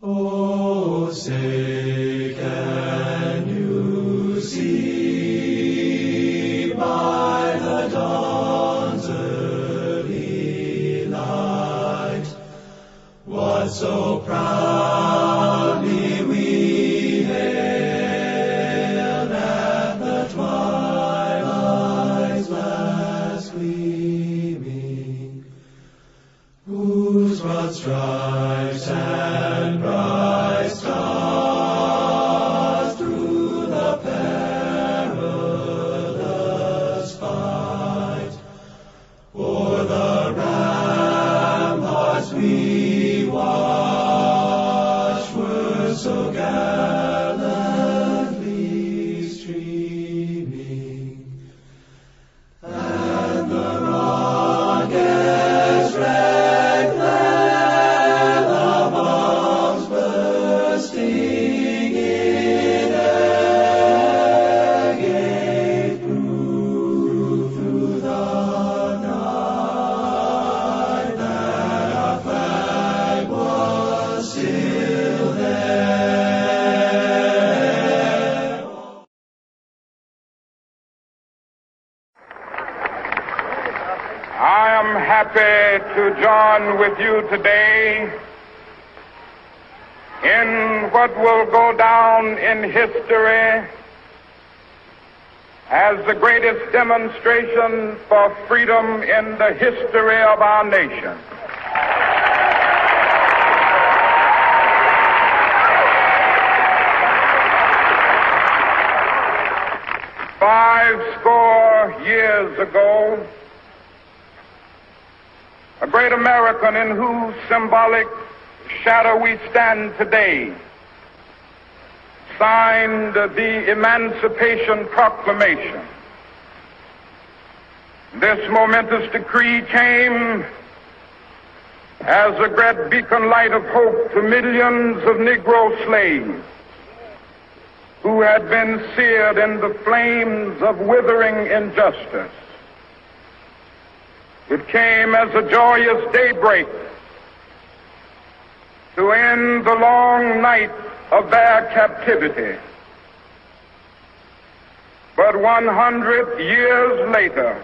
Oh, say can you see by the dawn's early light what so proudly we hailed at the twilight's last gleaming, whose broad stripes and bright stars through the perilous fight o'er the ramparts we watched were so gallantly streaming, and the rocket's red glare, the bombs bursting in air, gave proof through the night that our flag was still there. I am happy to join with you today in what will go down in history as the greatest demonstration for freedom in the history of our nation. Five score years ago, a great American in whose symbolic shadow we stand today signed the Emancipation Proclamation. This momentous decree came as a great beacon light of hope to millions of Negro slaves who had been seared in the flames of withering injustice. It came as a joyous daybreak to end the long night of their captivity. But 100 years later,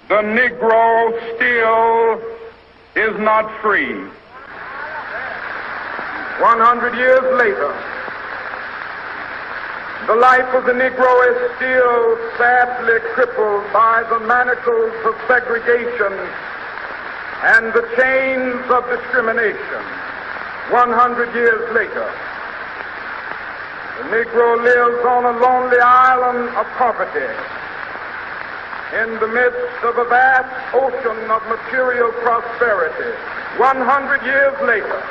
the Negro still is not free. 100 years later, the life of the Negro is still sadly crippled by the manacles of segregation and the chains of discrimination. 100 years later, the Negro lives on a lonely island of poverty in the midst of a vast ocean of material prosperity. 100 years later,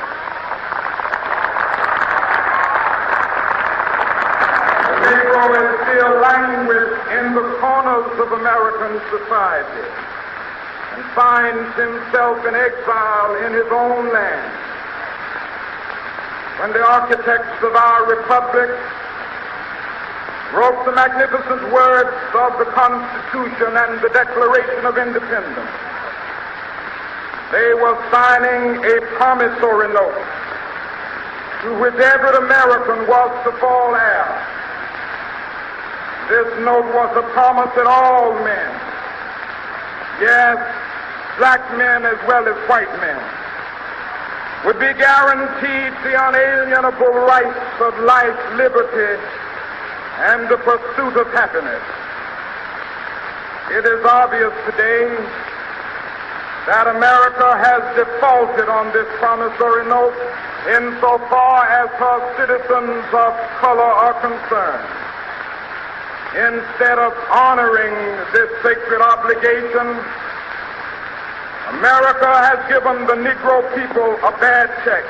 the Negro is still languished in the corners of American society and finds himself in exile in his own land. When the architects of our republic wrote the magnificent words of the Constitution and the Declaration of Independence, they were signing a promissory note to which every American was to fall heir. This note was a promise that all men, yes, black men as well as white men, would be guaranteed the unalienable rights of life, liberty, and the pursuit of happiness. It is obvious today that America has defaulted on this promissory note insofar as her citizens of color are concerned. Instead of honoring this sacred obligation, America has given the Negro people a bad check,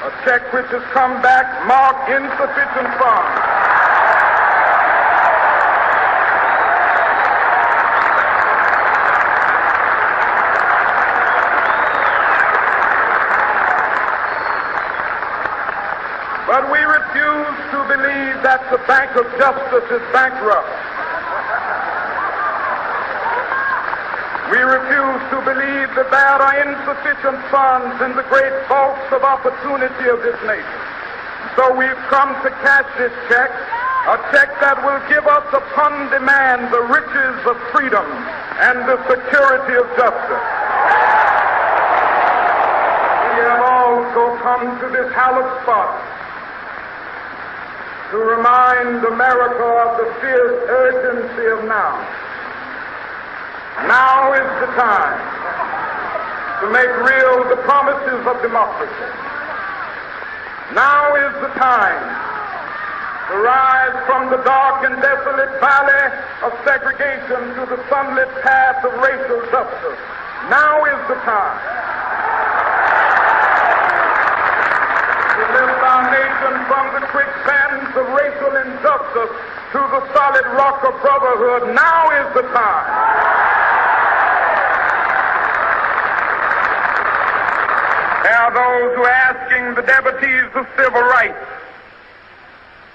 a check which has come back marked insufficient funds. But we refuse to believe that the Bank of Justice is bankrupt. We refuse to believe that there are insufficient funds in the great vaults of opportunity of this nation. So we've come to cash this check, a check that will give us upon demand the riches of freedom and the security of justice. We have also come to this hallowed spot to remind America of the fierce urgency of now. Now is the time to make real the promises of democracy. Now is the time to rise from the dark and desolate valley of segregation to the sunlit path of racial justice. Now is the time to lift our nation from the quicksands of racial injustice to the solid rock of brotherhood. Now is the time. There are those who are asking the devotees of civil rights,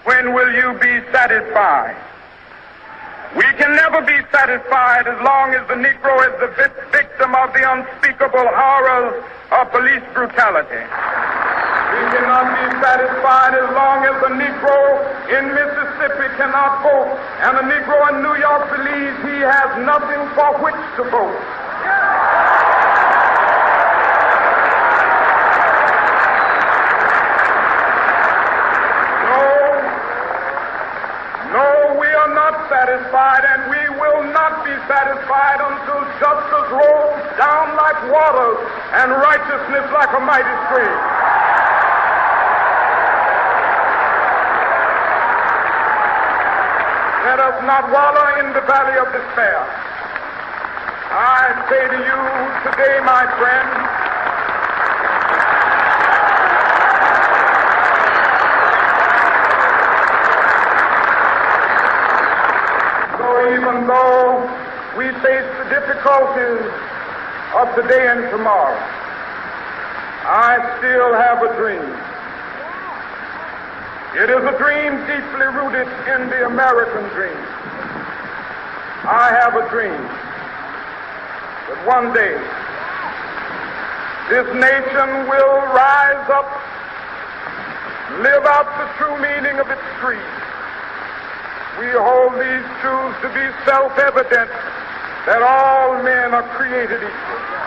when will you be satisfied? We can never be satisfied as long as the Negro is the victim of the unspeakable horrors of police brutality. We cannot be satisfied as long as a Negro in Mississippi cannot vote and a Negro in New York believes he has nothing for which to vote. Satisfied, and we will not be satisfied until justice rolls down like waters and righteousness like a mighty stream. Let us not wallow in the valley of despair. I say to you today, my friends, even though we face the difficulties of today and tomorrow, I still have a dream. It is a dream deeply rooted in the American dream. I have a dream that one day this nation will rise up, live out the true meaning of its creed. We hold these truths to be self-evident, that all men are created equal.